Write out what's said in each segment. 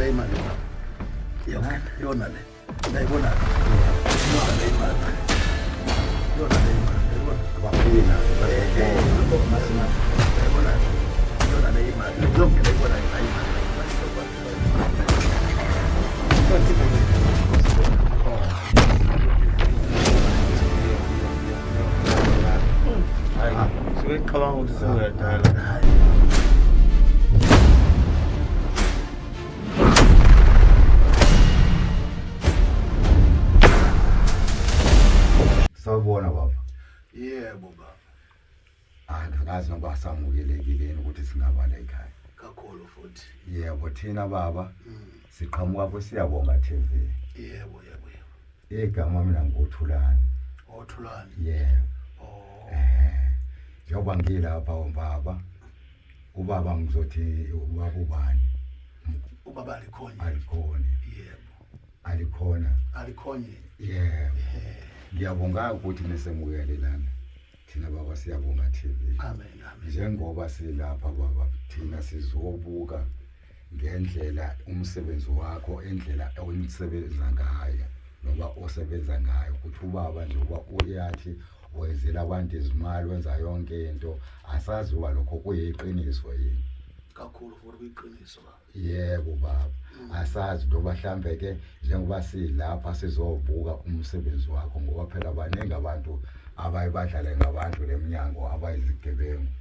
le imali yona le ndayibona yona le imali yona le imali abafina ndayibona yona le imali yonke ndayibona la imali Ngicabanga ukuthi sewuyadala. Sawubona baba. yebo baba Angazi noba samukelekile ukuthi singaba la ekhaya. kakhulu futhi Yebo thina baba siqhamuka kwesiyabonga TV. yebo Igama mina ngothulani. othulani Yebo. oh Njengoba ngilapha baba. Ubaba ngizothi ubaba ubani? ubaba alikhonye Alikhona. yebo Alikhona. alikhonye Yebo. Ngiyabonga ukuthi nisemukele lana. Thina baba siyabonga TV. amen Njengoba silapha baba thina sizobuka ngendlela umsebenzi wakho endlela onisebenza ngayo noba osebenza ngayo ukuthi ubaba nje uba uyathi wenzela abantu izimali wenza yonke into asazi uba lokho kuyiqiniso yini kakhulu futhi kuyiqiniso baba yebo baba asazi ndoba mhlambe ke njengoba silapha sizobuka umsebenzi wakho ngoba phela baningi abantu abayibadlala ngabantu leminyango abayizigebengu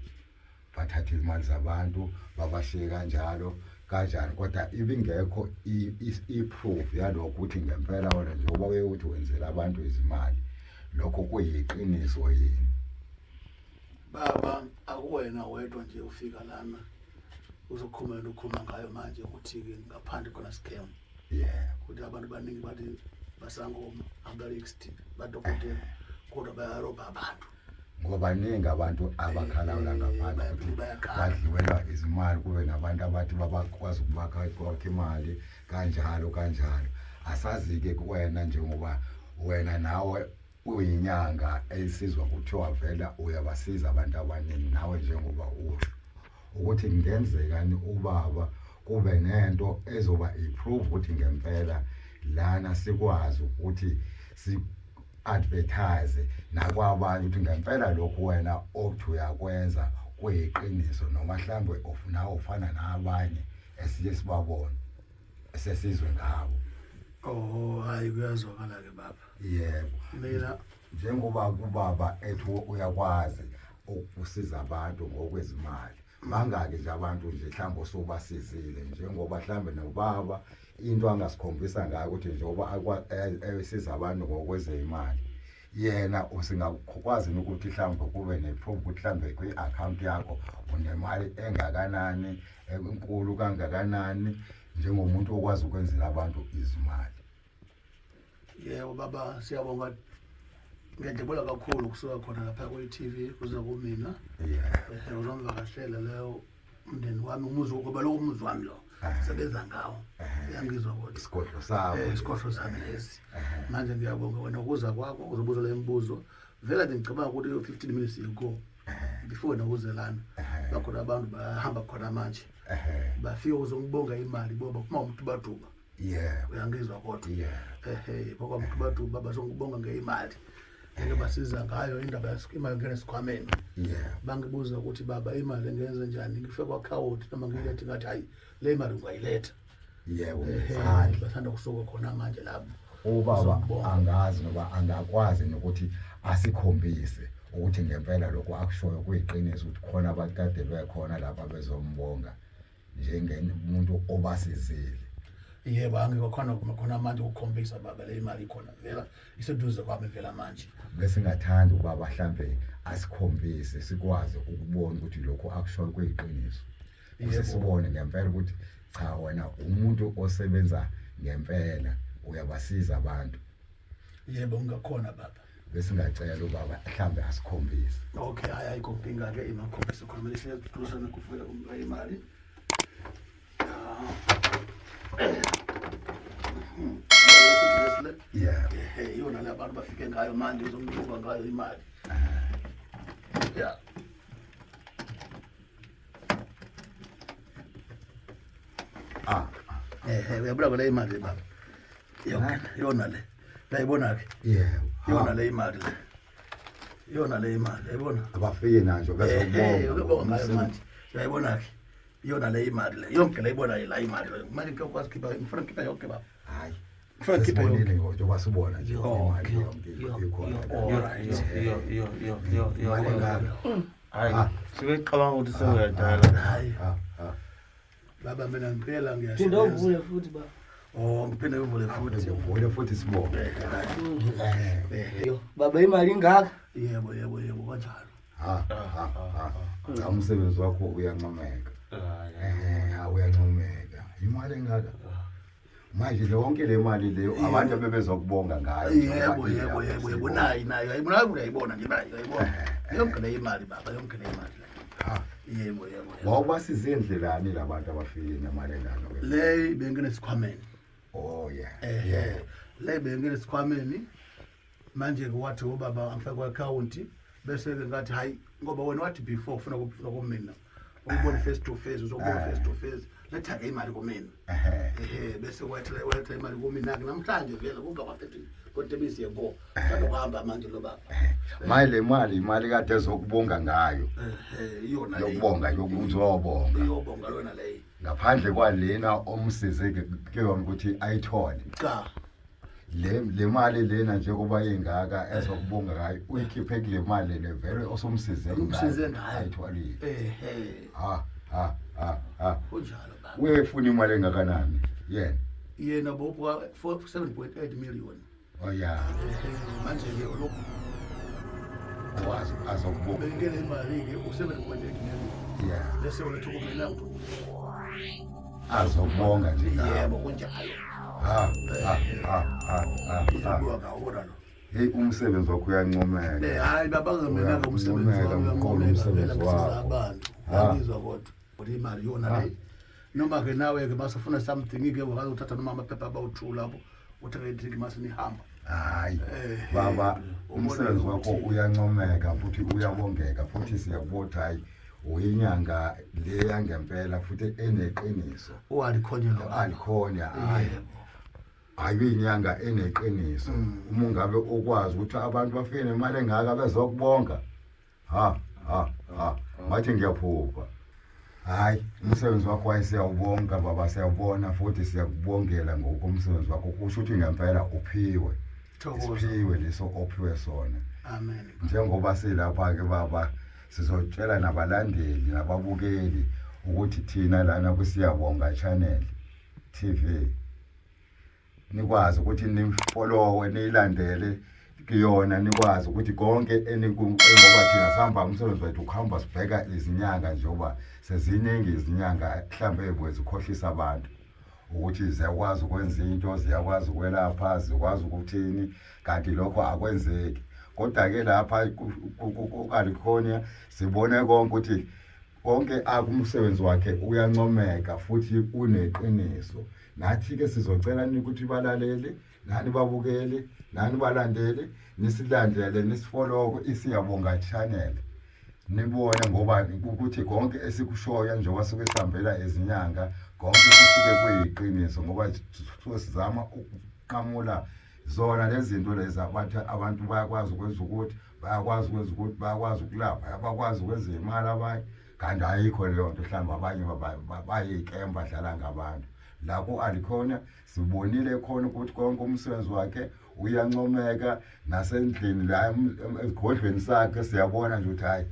bathatha izimali zabantu babashiye kanjalo kanjani kodwa ibingekho iproof yalokho ukuthi ngempela wena njengoba uyokuthi wenzela abantu izimali lokho kuyiqiniso yini baba akuwena wedwa nje ufika lana uzokhuluma ukhuluma ngayo manje ukuthi ke ngaphandle khona scam yeah ukuthi abantu baningi bathi basangoma abalexti badokotela kodwa bayaroba abantu ngoba baningi abantu abakhalawula ngaphandle ukuthi badliwela izimali kube nabantu abathi babakwazi ukubakha imali kanjalo asazi ke kuwena njengoba wena nawe uyinyanga esizwa kuthiwa vela uyabasiza abantu abaningi nawe njengoba usho ukuthi ngenzekani ubaba kube nento ezoba iprove ukuthi ngempela lana sikwazi ukuthi si advertise nakwabanye ukuthi ngempela lokho wena othi uyakwenza kuyiqiniso noma mhlambe ofuna ufana nabanye esiye sibabone esesizwe ngabo oh hayi kuyazwakala ke baba yebo mina njengoba ubaba ethi uyakwazi ukusiza abantu ngokwezimali mangaki nje abantu nje mhlawumbe sobasizile njengoba mhlambe nobaba into angasikhombisa ngayo ukuthi njengoba esiza abantu ngokwezimali yena usingakwazi ukuthi mhlambe kube neproof ukuthi mhlambe kwi-account yakho unemali engakanani enkulu kangakanani njengomuntu okwazi ukwenzela abantu izimali yebo baba siyabonga ngiyajabula kakhulu kusuka khona lapha kwe-TV kuze kumina uzongivakashela leyo umndeni wami umuzi ngoba lo umuzi wami lo sebenza ngawo uyangizwa kodwa isikhohlo sawo isikhohlo sami lesi manje ngiyabonga wena ukuza kwakho uzobuza le mibuzo vela nje ngicabanga ukuthi 15 minutes ago before nokuzelana bakhona abantu bahamba khona manje bafika uzongibonga imali boba kuma umuntu baduba uyangizwa kodwa boba umuntu baduba bazongibonga ngeimali into basiza ngayo indaba yasikima ngene sikhwameni bangibuza ukuthi baba imali engenze njani ngifike kwa-account noma ngiyilethe ngathi hayi le imali ungayiletha yebo bathanda kusuka khona manje lapho ubaba angazi noba angakwazi nokuthi asikhombise ukuthi ngempela lokho akushoyo kuyiqiniso ukuthi khona abantu kade bekhona lapha bezombonga njengomuntu obasizile yebo angikho khona manje ukukhombisa baba le imali ikhona vela iseduze kwami vela manje bese ngathanda ubaba mhlambe asikhombise sikwazi ukubona ukuthi lokho akushoyo kuyiqiniso sibone ngempela ukuthi cha wena umuntu osebenza ngempela uyabasiza abantu yebo ngakhona baba bese ngacela ubaba mhlambe asikhombise okay ayikho inkinga ke imakhombisa khona lesi siyathusana kufika imali yona le abantu bafike ngayo manje uzombuka ngayo imali uyabona ke le imali baba yona le la ibona ke yebo yona le imali le yona le imali yayibona abafike nanje uyabona ngayo bezobonga manje uyayibona ke yona le imali le yonke la ibona la imali manje ke ukwazi khipha ngifuna khipha yonke baba hayi ngifuna khipha yonke sibonile njengoba sibona nje imali yonke ikhona imali engaka Hayi, sebecabanga ukuthi sewuyadala. hayi baba mina ngempela Phinda uvule futhi ba. ngiphinde ngivule futhi uvule futhi sibonge Baba imali ingaka? yebo kanjalo umsebenzi wakho uyancomeka uyancomeka imali engaka manje lonke le mali leyo abantu abebezokubonga ngayo yebo nayo uyayibona nje nayo uyayibona yonke le imali baba yonke le imali yebo wawubasiza indlelani labantu abafike nemali engaka le benginesikhwameni oh yeah le benginesikhwameni manje ke wathi ubaba angifake ku-account bese ke ngathi hayi ngoba wena wathi before ufuna kumina ukubona face to face uzokubona face to face letha ke imali kumina bese wathi imali kumina ke namhlanje vele kungaba-30 kodwa ebisiyengo kuhamba manje lo baba manje le imali kade ezokubonga ngayo iyona yokubonga yokuzobonga iyobonga lona leyo ngaphandle kwalena omsize ke ukuthi ayithole cha le mali lena njengoba ingaka ezokubonga ngayo uyikhiphe kule mali le vele osomsize ngayo ayithwalile kunjalo baba uyefuna imali engakanani yena bopha 7.8 million oh yeah manje ke lokho wazi azokubonga bengele imali ke u7.8 million bese uletha kumina azokubonga nje yebo kunjalo hey umsebenzi wakho uyancomeka hayi baba mina ngomsebenzi umsebenzi wakho abantu ngizwa kodwa imali yona le noma ke nawe ke basafuna something ke wakwazi uthatha noma amaphepha abawuthula lapho uthatha idrink mase nihamba hayi baba umsebenzi wakho uyancomeka futhi uyabongeka futhi siyakubotha hayi uyinyanga le yangempela futhi eneqiniso alikhona hayi ayinyanga eneqiniso uma ngabe ukwazi ukuthi abantu bafike nemali engaka bezokubonga bathi ngiyaphupha hayi umsebenzi wakho ayisiyawubonga baba siyabona futhi siyakubongela ngokumsebenzi wakho kusho ukuthi ngempela uphiwe uphiwe leso ophiwe sona amen njengoba silapha ke baba sizotshela nabalandeli nababukeli ukuthi thina lana kuSiyabonga Channel TV nikwazi ukuthi nifollowe nilandele kuyona nikwazi ukuthi konke ngoba thina sihamba umsebenzi wethu ukuhamba sibheka izinyanga njengoba seziningi izinyanga mhlambe ezikhohlisa abantu ukuthi ziyakwazi ukwenza into ziyakwazi ukwelapha zikwazi ukuthini kanti lokho akwenzeki kodwa ke lapha ku-California sibone konke ukuthi konke akumsebenzi wakhe uyancomeka futhi uneqiniso nathi ke sizocela ukuthi balalele nani babukele nani balandele nisilandele nisifollow iSiyabonga Channel nibone ngoba ukuthi konke esikushoya njengoba sikwesihambela ezinyanga konke kusuke kuyiqiniso ngoba sizama ukuqhamula zona lezi zinto lezi abantu bayakwazi ukwenza ukuthi bayakwazi ukulapha abakwazi ukwenza imali abanye kanti ayikho leyo nto mhlawumbe abanye bayikemba badlala ngabantu la ku-Alikhona sibonile khona ukuthi konke umsebenzi wakhe uyancomeka nasendlini la esigodlweni sakhe siyabona nje ukuthi hayi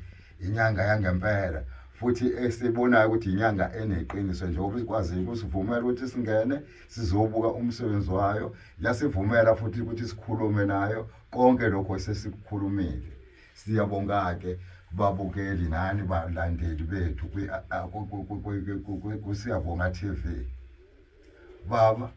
inyanga yangempela futhi esibonayo ukuthi inyanga eneqiniso njengoba sikwazile ukusivumela ukuthi singene sizobuka umsebenzi wayo yasivumela futhi ukuthi sikhulume nayo konke lokho sesikukhulumile siyabonga ke babukeli nani balandeli bethu kuSiyabonga TV baba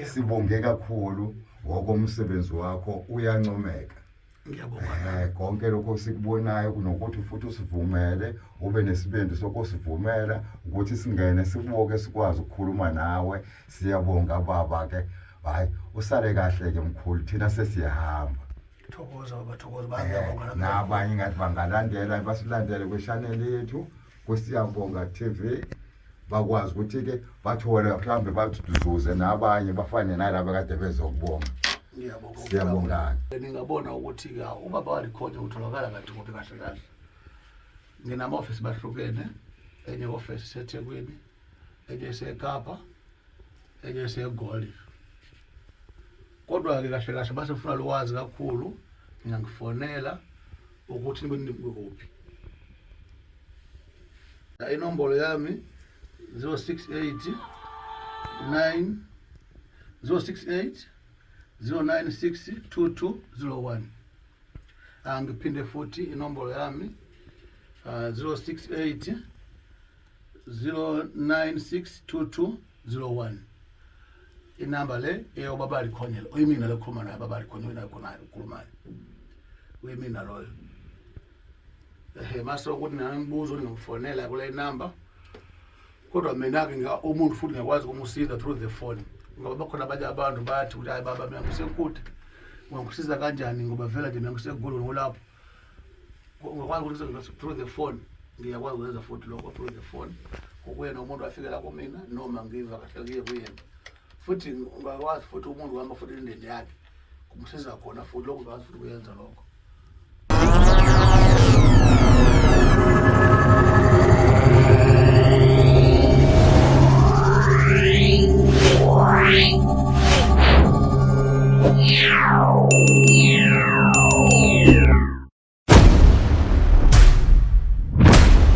sibonge kakhulu ngokomsebenzi wakho uyancomeka ngiyabonga konke lokho sikubonayo kunokuthi futhi usivumele ube nesibindi sokusivumela ukuthi singene sibuke sikwazi ukukhuluma nawe siyabonga baba ke hayi usale kahle ke mkhulu thina sesiyahamba thokoza bayabonga nabanye ngathi bangalandela basilandele kwe-channel yethu kuSiyabonga TV bakwazi ukuthi ke bathole mhlawumbe bazuze nabanye bafane nalabo kade bezokubonga. Siyabonga. Ningabona ukuthi ke ubaba walikhonje utholakala kathi kuphi kahle kahle. Nginama office bahlukene, enye office iseThekwini, enye iseKapa, enye iseGoli. Kodwa ke kahle kahle basefuna lokwazi kakhulu, ngiyangifonela ukuthi nibe nikuphi. Inombolo yami 068 096 2201. Angiphinde futhi inombolo yami 068 096 2201. Inamba le eyobaba likhonyela uyimina lekhuluma naye baba likhonyela naye khona ukukhulumayo uyimina loyo. Mase ukuthi nangimbuzo ngimfonela kule number, kodwa mina ke umuntu futhi ngiyakwazi ukumusiza through the phone ngoba bakhona abanye abantu bathi hayi baba mina ngisekude ngikusiza kanjani ngoba vela nje mina ngiseGoli ngolapho. Ngakwazi ukuthi through the phone ngiyakwazi ukwenza futhi lokho through the phone ukuyena umuntu afikela kumina noma ngiva kahle kuye kuyena. Futhi ungakwazi futhi umuntu uhamba futhi indeni yakhe kumsiza khona futhi lokho ngakwazi futhi kuyenza lokho.